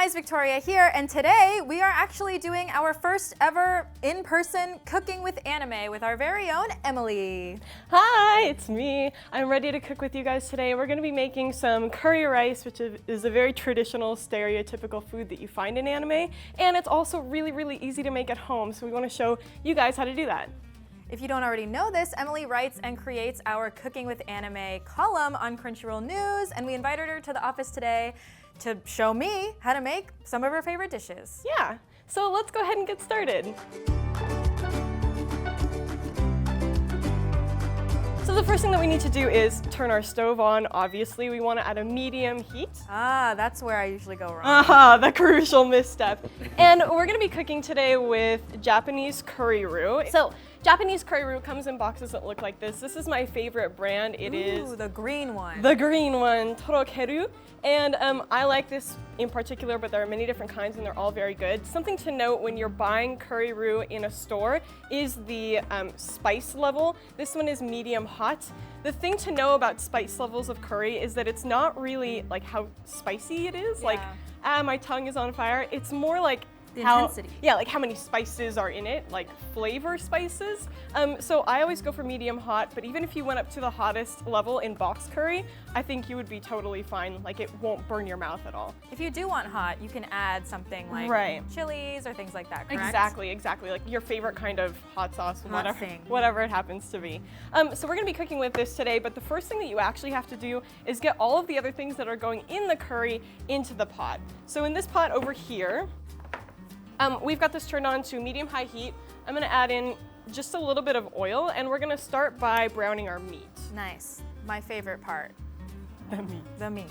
guys, Victoria here, and today we are actually doing our first ever in-person cooking with anime with our very own Emily. Hi, it's me. I'm ready to cook with you guys today. We're going to be making some curry rice, which is a very traditional, stereotypical food that you find in anime, and it's also really easy to make at home, so we want to show you guys how to do that. If you don't already know this, Emily writes and creates our Cooking with Anime column on Crunchyroll News, and we invited her to the office today to show me how to make some of her favorite dishes. Yeah, so let's go ahead and get started. So the first thing that we need to do is turn our stove on. Obviously, we want to add a medium heat. Ah, that's where I usually go wrong. Aha, the crucial misstep. And we're going to be cooking today with Japanese curry roux. So Japanese curry roux comes in boxes that look like this. This is my favorite brand. It is the green one. The green one, Torokeru. And I like this in particular, but there are many different kinds and they're all very good. Something to note when you're buying curry roux in a store is the spice level. This one is medium hot. The thing to know about spice levels of curry is that it's not really like how spicy it is. Yeah. Like, my tongue is on fire. It's more like the intensity. Yeah, like how many spices are in it, like flavor spices. So I always go for medium hot, but even if you went up to the hottest level in box curry, I think you would be totally fine. Like it won't burn your mouth at all. If you do want hot, you can add something like chilies or things like that, correct? Exactly. Like your favorite kind of hot sauce, hot whatever it happens to be. So we're gonna be cooking with this today, but the first thing that you actually have to do is get all of the other things that are going in the curry into the pot. So in this pot over here, we've got this turned on to medium-high heat. I'm gonna add in just a little bit of oil, and we're gonna start by browning our meat. Nice. My favorite part. The meat.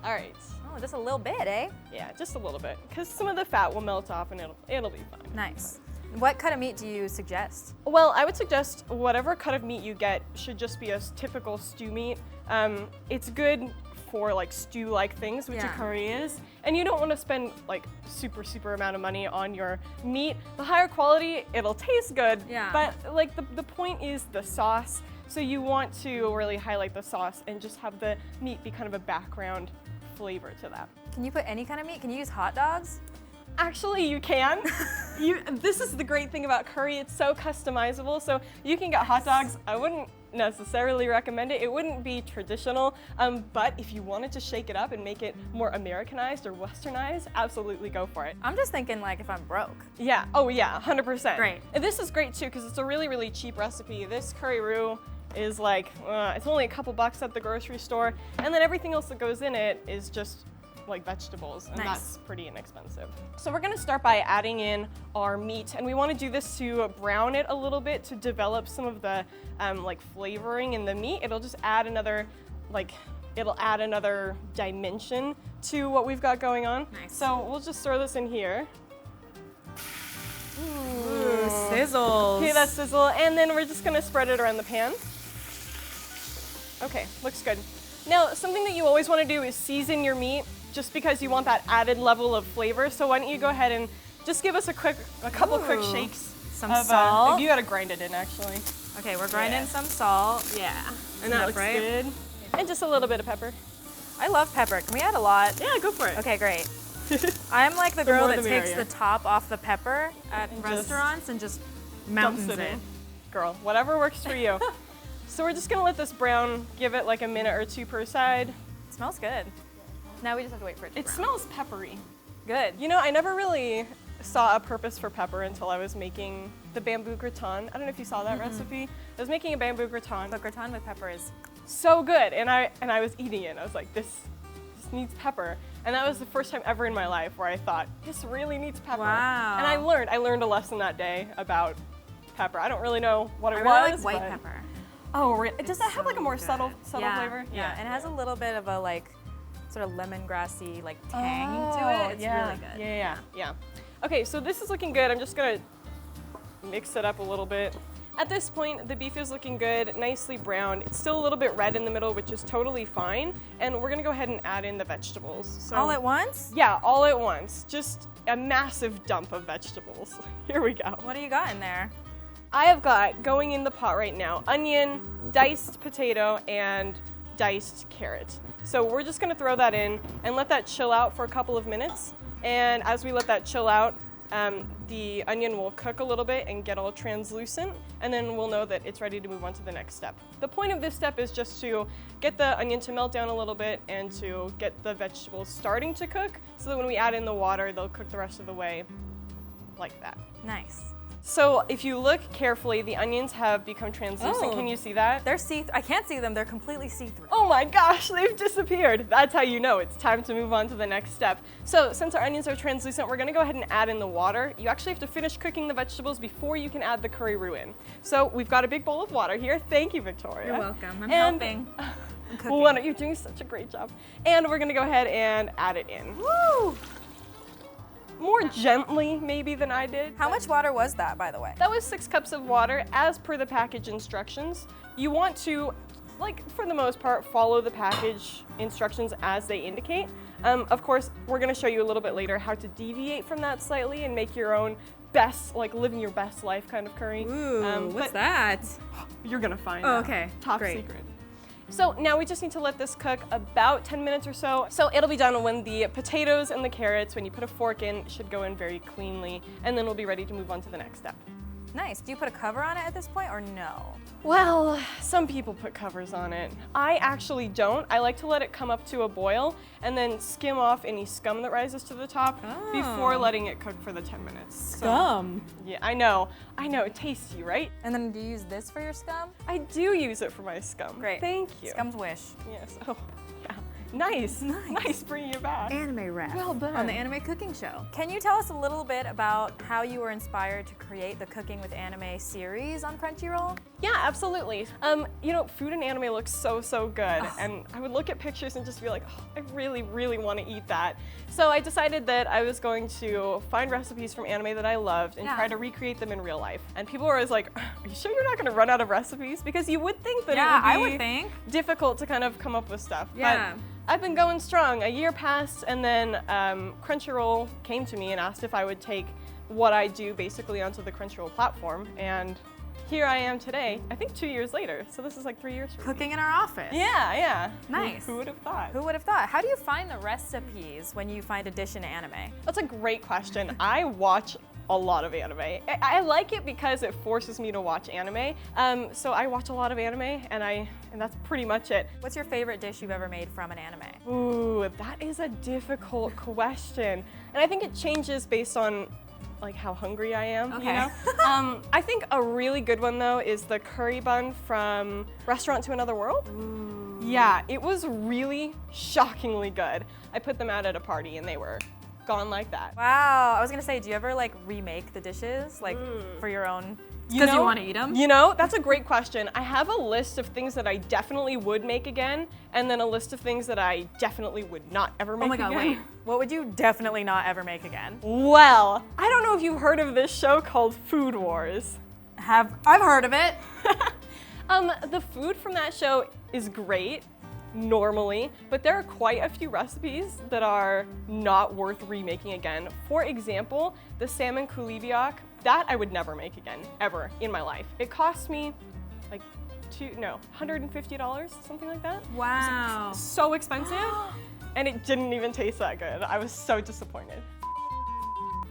All right. Oh, just a little bit, eh? Yeah, just a little bit, because some of the fat will melt off and it'll be fine. Nice. What cut of meat do you suggest? Well, I would suggest whatever cut of meat you get should just be a typical stew meat. It's good for like stew-like things, which a curry is. And you don't want to spend like super amount of money on your meat. The higher quality, it'll taste good, but like the point is the sauce. So you want to really highlight the sauce and just have the meat be kind of a background flavor to that. Can you put any kind of meat? Can you use hot dogs? Actually, you can. This is the great thing about curry. It's so customizable. So you can get hot dogs. I wouldn't necessarily recommend it. It wouldn't be traditional, but if you wanted to shake it up and make it more Americanized or Westernized, absolutely go for it. I'm just thinking like if I'm broke. Yeah, oh yeah, 100%. Great. And this is great too because it's a really cheap recipe. This curry roux is like, it's only a couple bucks at the grocery store, and then everything else that goes in it is just like vegetables, and that's pretty inexpensive. So we're gonna start by adding in our meat, and we wanna do this to brown it a little bit to develop some of the like flavoring in the meat. It'll just add another, it'll add another dimension to what we've got going on. Nice. So we'll just throw this in here. Ooh, sizzles. Okay, that sizzle, and then we're just gonna spread it around the pan. Okay, looks good. Now, something that you always wanna do is season your meat, just because you want that added level of flavor. So why don't you go ahead and just give us a couple quick shakes. Some salt. You gotta grind it in actually. Okay, we're grinding some salt. Yeah, and that looks good. And just a little bit of pepper. I love pepper. Can we add a lot? Yeah, go for it. Okay, great. I'm like the girl more that the takes merrier. the top off the pepper at restaurants and just mountains Dumps it it. in. Girl, whatever works for you. So we're just gonna let this brown, give it like a minute or two per side. It smells good. Now we just have to wait for it to It brown. smells peppery. Good. You know, I never really saw a purpose for pepper until I was making the bamboo gratin. I don't know if you saw that recipe. I was making a bamboo gratin. But gratin with pepper is So good, and I was eating it, and I was like, this needs pepper. And that was the first time ever in my life where I thought, this really needs pepper. Wow. And I learned a lesson that day about pepper. I don't really know what it I was. really like white pepper. Oh, really? Does that have like a more good. subtle flavor? Yeah, and it has a little bit of a like sort of lemongrassy like tang to it. It's really good. Yeah. Okay, so this is looking good. I'm just gonna mix it up a little bit. At this point, the beef is looking good, nicely browned. It's still a little bit red in the middle, which is totally fine. And we're gonna go ahead and add in the vegetables. So, All at once? Yeah, all at once. Just a massive dump of vegetables. Here we go. What do you got in there? I have got, going in the pot right now, onion, diced potato, and diced carrot. So we're just gonna throw that in and let that chill out for a couple of minutes. And as we let that chill out, the onion will cook a little bit and get all translucent, and then we'll know that it's ready to move on to the next step. The point of this step is just to get the onion to melt down a little bit and to get the vegetables starting to cook, so that when we add in the water, they'll cook the rest of the way like that. Nice. So if you look carefully, the onions have become translucent. Oh. Can you see that? They're I can't see them, they're completely see-through. Oh my gosh, they've disappeared. That's how you know it's time to move on to the next step. So since our onions are translucent, we're gonna go ahead and add in the water. You actually have to finish cooking the vegetables before you can add the curry roux in. So we've got a big bowl of water here. Thank you, Victoria. You're welcome, I'm helping. I'm cooking. Well, you're doing such a great job. And we're gonna go ahead and add it in. Woo! More gently maybe than I did. How much water was that, by the way? That was 6 cups of water as per the package instructions. You want to, like, for the most part, follow the package instructions as they indicate. Of course, we're gonna show you a little bit later how to deviate from that slightly and make your own best, like living your best life kind of curry. Ooh, what's that? You're gonna find Oh, out. okay, Top great. secret. So now we just need to let this cook about 10 minutes or so. So it'll be done when the potatoes and the carrots, when you put a fork in, should go in very cleanly, and then we'll be ready to move on to the next step. Nice. Do you put a cover on it at this point or no? Well, some people put covers on it. I actually don't. I like to let it come up to a boil and then skim off any scum that rises to the top before letting it cook for the 10 minutes. Scum? Yeah, I know, tasty, right? And then do you use this for your scum? I do use it for my scum. Great. Thank you. Scum's wish. Yes, oh, yeah. Nice bringing it back. Anime ref. Well done. On the Anime Cooking Show. Can you tell us a little bit about how you were inspired to create the Cooking with Anime series on Crunchyroll? Yeah, absolutely. You know, food and anime looks so good, and I would look at pictures and just be like, oh, I really want to eat that. So I decided that I was going to find recipes from anime that I loved and try to recreate them in real life. And people were always like, are you sure you're not going to run out of recipes? Because you would think that it would be difficult to kind of come up with stuff. Yeah. But I've been going strong. A year passed, and then Crunchyroll came to me and asked if I would take what I do basically onto the Crunchyroll platform, and here I am today, I think 2 years later, so this is like 3 years for me. Cooking in our office. Yeah. Nice. Who would have thought? Who would have thought? How do you find the recipes when you find a dish in anime? That's a great question. I watch a lot of anime. I like it because it forces me to watch anime. So I watch a lot of anime, and that's pretty much it. What's your favorite dish you've ever made from an anime? Ooh, that is a difficult question. And I think it changes based on like how hungry I am, you know? I think a really good one though is the curry bun from Restaurant to Another World. Ooh. Yeah, it was really shockingly good. I put them out at a party and they were gone like that. Wow, I was gonna say, do you ever like remake the dishes like for your own? Because you want to eat them? You know, that's a great question. I have a list of things that I definitely would make again, and then a list of things that I definitely would not ever make again. Oh my god, wait. What would you definitely not ever make again? Well, I don't know if you've heard of this show called Food Wars. I've heard of it. The food from that show is great, normally, but there are quite a few recipes that are not worth remaking again. For example, the salmon coulibiac, that I would never make again, ever in my life. It cost me like $150, something like that. Wow. It was so expensive, and it didn't even taste that good. I was so disappointed.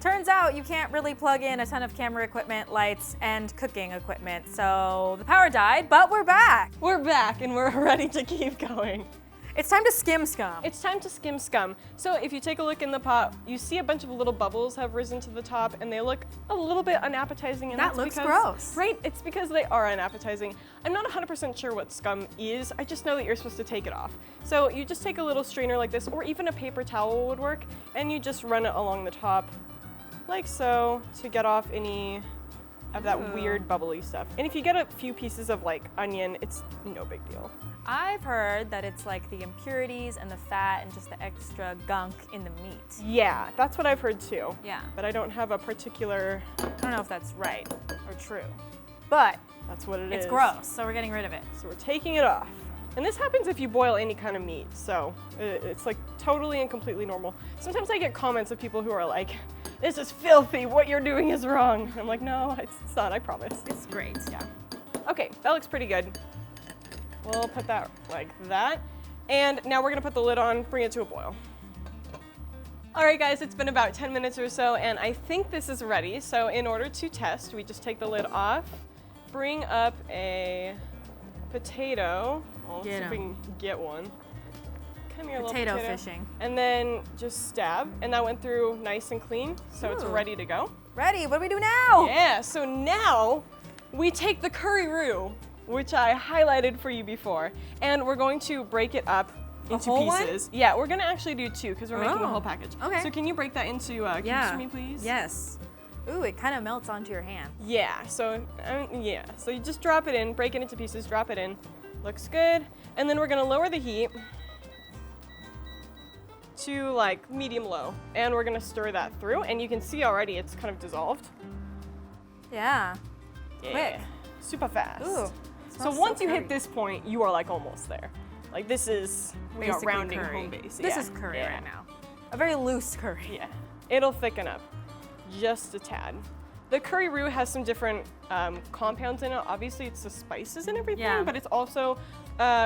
Turns out you can't really plug in a ton of camera equipment, lights, and cooking equipment, so the power died, but we're back. We're back, and we're ready to keep going. It's time to skim scum. It's time to skim scum. So if you take a look in the pot, you see a bunch of little bubbles have risen to the top, and they look a little bit unappetizing. And that looks gross. Right, it's because they are unappetizing. I'm not 100% sure what scum is. I just know that you're supposed to take it off. So you just take a little strainer like this, or even a paper towel would work, and you just run it along the top, like so, to get off any of that weird bubbly stuff. And if you get a few pieces of like onion, it's no big deal. I've heard that it's like the impurities and the fat and just the extra gunk in the meat. Yeah, that's what I've heard too. Yeah. But I don't have a particular... I don't know if that's right or true, but that's what it is. It's gross, so we're getting rid of it. So we're taking it off. And this happens if you boil any kind of meat, so it's like totally and completely normal. Sometimes I get comments of people who are like, this is filthy, what you're doing is wrong. And I'm like, no, it's not, I promise. It's great. Yeah. Okay, that looks pretty good. We'll put that like that. And now we're gonna put the lid on, bring it to a boil. All right, guys, it's been about 10 minutes or so, and I think this is ready. So in order to test, we just take the lid off, bring up a potato. Let's see if we can get one. Come here, Potato little potato. fishing. And then just stab, and that went through nice and clean, so it's ready to go. Ready, what do we do now? Yeah, so now we take the curry roux, which I highlighted for you before, and we're going to break it up into whole pieces. Yeah, we're gonna actually do 2 because we're making a whole package. Okay. So can you break that into cubes for me, please? Yes. Ooh, it kind of melts onto your hand. Yeah, so so you just drop it in, break it into pieces, drop it in. Looks good. And then we're gonna lower the heat to like medium low, and we're gonna stir that through, and you can see already it's kind of dissolved. Yeah. Quick. Super fast. Ooh. So once you hit this point, you are like almost there. Like this is, we are Basically rounding curry. home base. This is curry right now. A very loose curry. Yeah, it'll thicken up just a tad. The curry roux has some different compounds in it. Obviously, it's the spices and everything, but it's also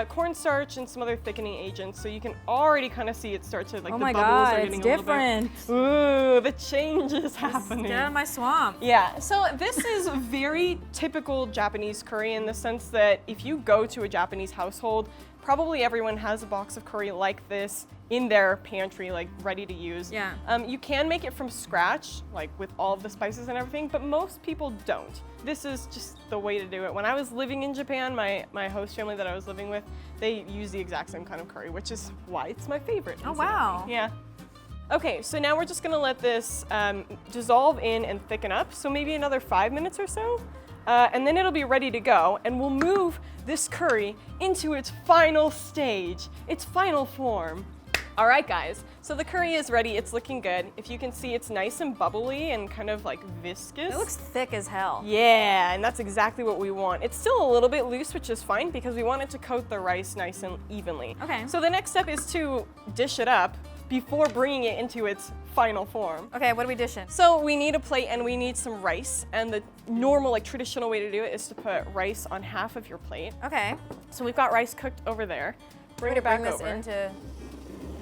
cornstarch and some other thickening agents. So you can already kind of see it start to like Oh the my bubbles God, are it's getting different. a little bit. Ooh, the change is happening. Get out of my swamp. Yeah, so this is a very typical Japanese curry in the sense that if you go to a Japanese household, probably everyone has a box of curry like this in their pantry, like ready to use. Yeah. You can make it from scratch, like with all of the spices and everything, but most people don't. This is just the way to do it. When I was living in Japan, my host family that I was living with, they use the exact same kind of curry, which is why it's my favorite. Oh, wow. Yeah. Okay, so now we're just gonna let this dissolve in and thicken up. So maybe another 5 minutes or so. And then it'll be ready to go, and we'll move this curry into its final stage, its final form. All right, guys, so the curry is ready. It's looking good. If you can see, it's nice and bubbly and kind of like viscous. It looks thick as hell. Yeah, and that's exactly what we want. It's still a little bit loose, which is fine because we want it to coat the rice nice and evenly. Okay. So the next step is to dish it up before bringing it into its final form. Okay, what do we dish in? So we need a plate and we need some rice, and the normal, like traditional way to do it is to put rice on half of your plate. Okay. So we've got rice cooked over there. Bring it back Bring this over. into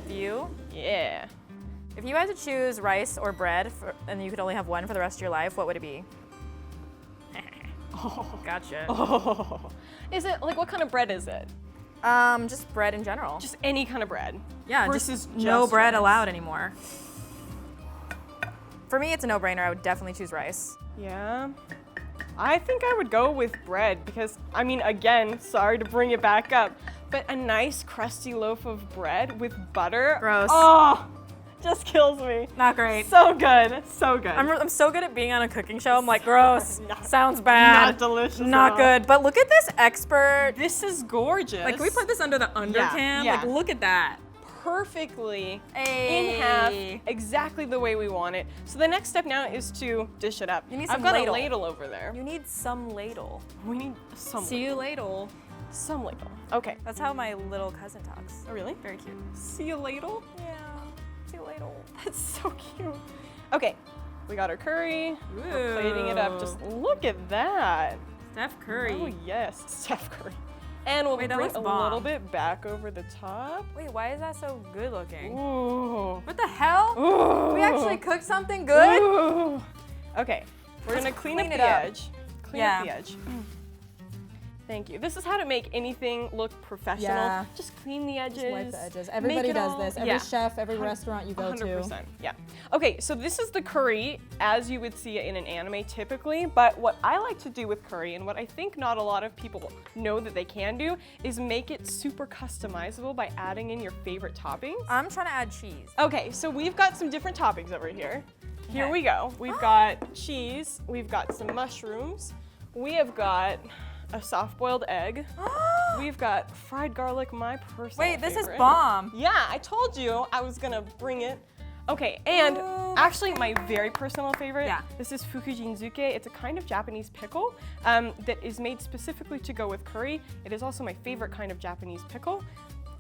view. Yeah. If you had to choose rice or bread, and you could only have one for the rest of your life, what would it be? Oh. Gotcha. Oh. Is it, like, what kind of bread is it? Just bread in general. Just any kind of bread. Yeah, versus just no bread rice. allowed anymore. For me, it's a no-brainer. I would definitely choose rice. Yeah. I think I would go with bread because, I mean, again, sorry to bring it back up, but a nice crusty loaf of bread with butter. Gross. Oh, just kills me. Not great. So good, so good. I'm so good at being on a cooking show. I'm like, gross. Sounds bad. Not delicious. Not at all. good. But look at this expert. This is gorgeous. Like, can we put this under the undercam? yeah. Like, look at that. Perfectly Hey. in half, exactly the way we want it. So the next step now is to dish it up. You need some I've got ladle. a ladle over there. You need some ladle. We need some. See you ladle. Some ladle. Okay. That's how my little cousin talks. Oh, really? Very cute. See a ladle? Yeah. See you ladle. That's so cute. Okay, we got our curry. We're plating it up. Just look at that. Steph Curry. Oh yes, Steph Curry. And we'll Wait, that bring looks a bomb. little bit back over the top. Wait, why is that so good looking? Ooh. What the hell? Ooh. We actually cooked something good? Ooh. Okay, we're gonna clean up clean it the up. edge. Clean up the edge. Thank you. This is how to make anything look professional. Yeah. Just clean the edges. Just wipe the edges. Everybody make it does all- this. Every yeah. chef, every restaurant you go 100%. to. Yeah. Okay, so this is the curry as you would see it in an anime typically, but what I like to do with curry and what I think not a lot of people know that they can do is make it super customizable by adding in your favorite toppings. I'm trying to add cheese. Okay, so we've got some different toppings over here. Here Okay. we go. We've got cheese, we've got some mushrooms, we have got a soft-boiled egg, we've got fried garlic, my personal Wait, this is favorite. bomb. Yeah, I told you I was gonna bring it. Okay, and Ooh. actually my very personal favorite, Yeah. this is fukujinzuke. It's a kind of Japanese pickle that is made specifically to go with curry. It is also my favorite kind of Japanese pickle.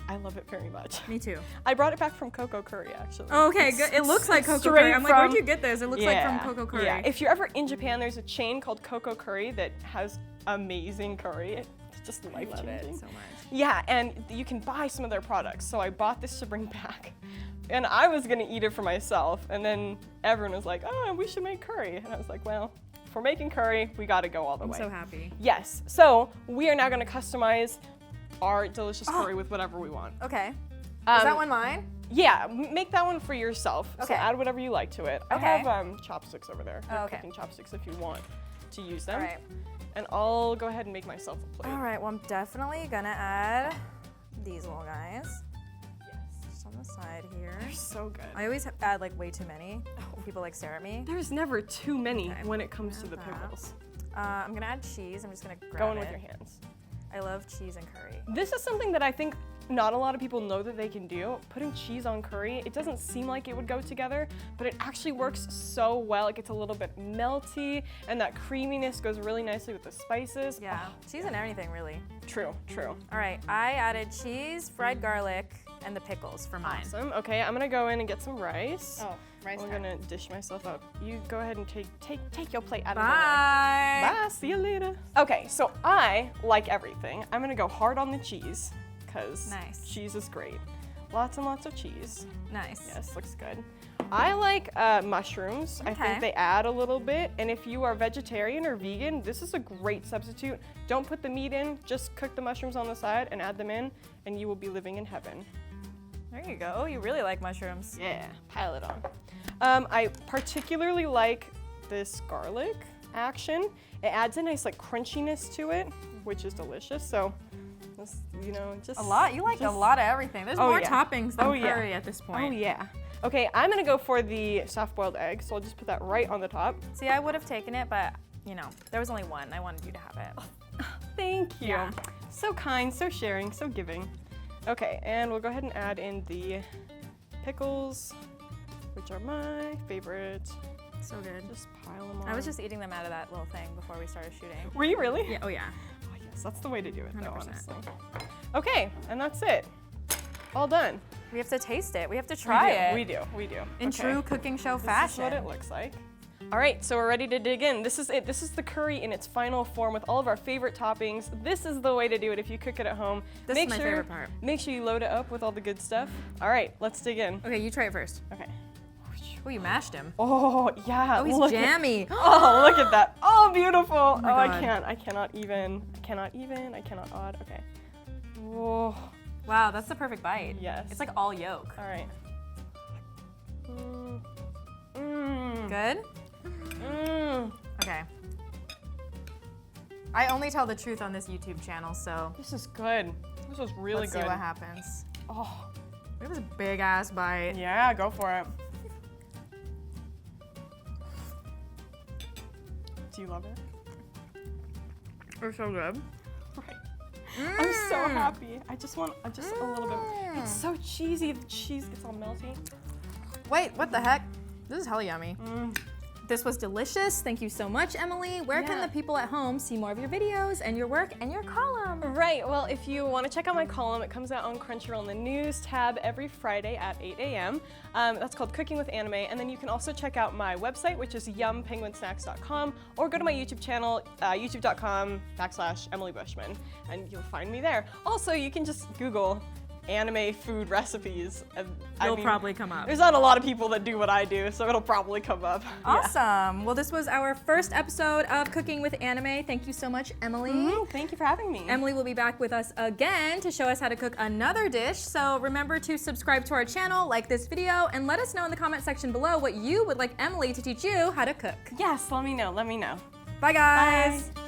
I love it very much. Me too. I brought it back from Coco Curry, actually. Okay, It's good. It looks like Coco straight Curry. I'm like, where'd from- you get this? It looks like from Coco Curry. Yeah, if you're ever in Japan, there's a chain called Coco Curry that has amazing curry. It's just I life love changing. it so much. Yeah, and you can buy some of their products. So I bought this to bring back. And I was gonna eat it for myself. And then everyone was like, oh, we should make curry. And I was like, well, if we're making curry, we gotta go all the way. I'm so happy. Yes, so we are now gonna customize our delicious curry with whatever we want. Okay. Is Um, that one mine? Yeah, make that one for yourself. Okay. So add whatever you like to it. Okay. I have chopsticks over there. Oh, okay. Cooking chopsticks if you want to use them. All right. And I'll go ahead and make myself a plate. All right, well, I'm definitely gonna add these little guys. Yes. Just on the side here. They're so good. I always add like way too many. And people like stare at me. There's never too many Okay. when it comes to Add the that. pickles. I'm gonna add cheese. I'm just gonna grab Go in it. with your hands. I love cheese and curry. This is something that I think not a lot of people know that they can do. Putting cheese on curry, it doesn't seem like it would go together, but it actually works so well. It gets a little bit melty, and that creaminess goes really nicely with the spices. Yeah, cheese and everything really. True, true. All right, I added cheese, fried garlic, and the pickles for mine. Awesome. Okay, I'm gonna go in and get some rice. Oh, rice. I'm gonna dish myself up. You go ahead and take your plate out of the way. Bye. Bye, see you later. Okay, so I like everything. I'm gonna go hard on the cheese, because Nice. cheese is great. Lots and lots of cheese. Nice. Yes, looks good. I like mushrooms. I Okay. think they add a little bit, and if you are vegetarian or vegan, this is a great substitute. Don't put the meat in, just cook the mushrooms on the side and add them in, and you will be living in heaven. There you go. Oh, you really like mushrooms. Yeah, pile it on. I particularly like this garlic action. It adds a nice like crunchiness to it, which is delicious. So, this, you know, just A lot. You like a just- lot of everything. There's Oh, more yeah. toppings than Oh, yeah. curry at this point. Oh yeah. Okay, I'm gonna go for the soft-boiled egg, so I'll just put that right on the top. See, I would have taken it, but you know, there was only one. I wanted you to have it. Thank you. Yeah. So kind, so sharing, so giving. Okay, and we'll go ahead and add in the pickles, which are my favorite. So good. Just pile them on. I was just eating them out of that little thing before we started shooting. Were you really? Yeah. Oh yeah. Oh, yes, that's the way to do it, though, 100%. honestly. Okay, and that's it. All done. We have to taste it. We have to try it. We do. In Okay. true cooking show This fashion. is what it looks like. All right, so we're ready to dig in. This is it. This is the curry in its final form with all of our favorite toppings. This is the way to do it if you cook it at home. This is my favorite part. Make sure you load it up with all the good stuff. All right, let's dig in. Okay, you try it first. Okay. Oh, you mashed him. Oh, yeah. Oh, he's look at- jammy. Oh, look at that. Oh, beautiful. my Oh, I God. can't. I cannot even. I cannot odd. Okay. Oh, Wow, that's the perfect bite. yes. It's like all yolk. All right. Mmm. Good? Mmm. Okay. I only tell the truth on this YouTube channel, so This is good. This was really let's good. see what happens. Oh, It was a big ass bite. yeah, go for it. Do you love it? It's so good. Right. I'm so happy. I just want just a little bit. It's so cheesy. The cheese gets all melty. Wait, what the heck? This is hella yummy. This was delicious. Thank you so much, Emily. Where can Yeah. the people at home see more of your videos and your work and your column? Right, well, if you want to check out my column, it comes out on Crunchyroll in the news tab every Friday at 8 a.m. That's called Cooking with Anime. And then you can also check out my website, which is yumpenguinsnacks.com, or go to my YouTube channel, youtube.com/Emily Bushman, and you'll find me there. Also, you can just Google anime food recipes. And, You'll probably come up. There's not a lot of people that do what I do, so it'll probably come up. Yeah. Awesome. Well, this was our first episode of Cooking with Anime. Thank you so much, Emily. Thank you for having me. Emily will be back with us again to show us how to cook another dish. So remember to subscribe to our channel, like this video, and let us know in the comment section below what you would like Emily to teach you how to cook. Yes, let me know. Bye, guys. Bye.